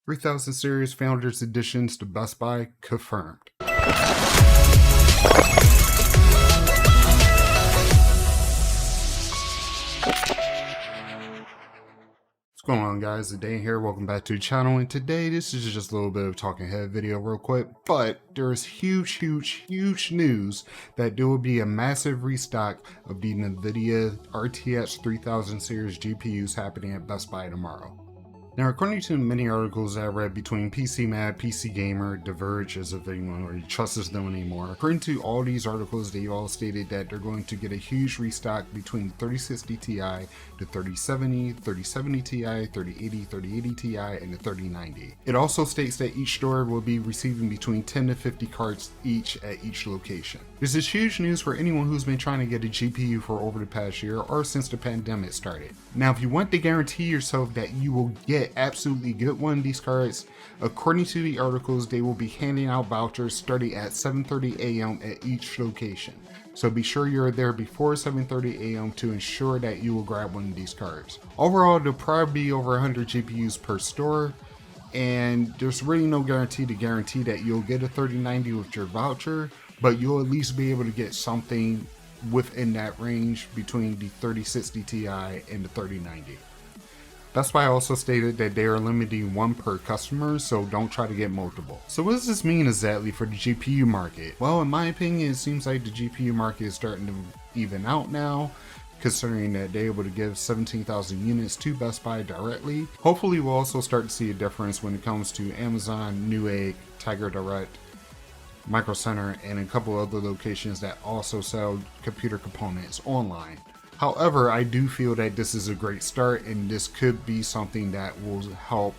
3000 series Founders Editions to Best Buy confirmed. What's going on, guys? Zidane here. Welcome back to the channel, and today this is just a little bit of talking head video real quick, but there is huge news that there will be a massive restock of the Nvidia RTX 3000 series GPUs happening at Best Buy tomorrow. Now, according to many articles that I read between PC Mag, PC Gamer, Diverge, as if anyone really trusts them anymore, according to all these articles, they all stated that they're going to get a huge restock between the 3060 Ti, the 3070, 3070 Ti, 3080, 3080 Ti, and the 3090. It also states that each store will be receiving between 10 to 50 cards each at each location. This is huge news for anyone who's been trying to get a GPU for over the past year or since the pandemic started. Now, if you want to guarantee yourself that you will absolutely get one of these cards, according to the articles, they will be handing out vouchers starting at 7:30 a.m. at each location. So be sure you're there before 7:30 a.m. to ensure that you will grab one of these cards. Overall, there'll probably be over 100 GPUs per store, and there's really no guarantee that you'll get a 3090 with your voucher, but you'll at least be able to get something within that range between the 3060 Ti and the 3090. Best Buy also stated that they are limiting one per customer, so don't try to get multiple. So what does this mean exactly for the GPU market? Well, in my opinion, it seems like the GPU market is starting to even out now, considering that they're able to give 17,000 units to Best Buy directly. Hopefully we'll also start to see a difference when it comes to Amazon, Newegg, Tiger Direct, Micro Center, and a couple other locations that also sell computer components online. However, I do feel that this is a great start, and this could be something that will help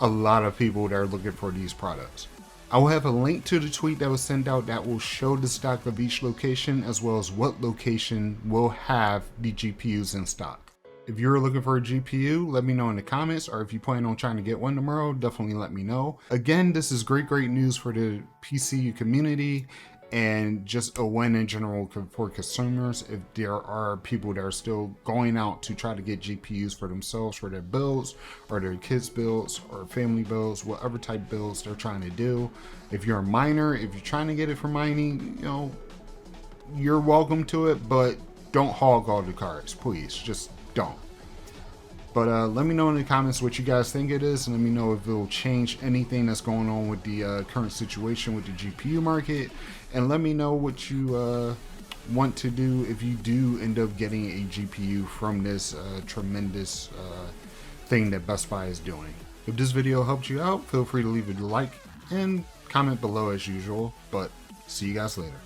a lot of people that are looking for these products. I will have a link to the tweet that was sent out that will show the stock of each location, as well as what location will have the GPUs in stock. If you're looking for a GPU, let me know in the comments, or if you plan on trying to get one tomorrow, definitely let me know. Again, this is great news for the PC community, and just a win in general for consumers. If there are people that are still going out to try to get GPUs for themselves, for their builds, or their kids' builds, or family builds, whatever type builds they're trying to do. If you're a miner, if you're trying to get it for mining, you're welcome to it, but don't hog all the cards, please. Just don't. But let me know in the comments what you guys think it is, and let me know if it will change anything that's going on with the current situation with the GPU market, and let me know what you want to do if you do end up getting a GPU from this tremendous thing that Best Buy is doing. If this video helped you out, feel free to leave a like and comment below as usual, but see you guys later.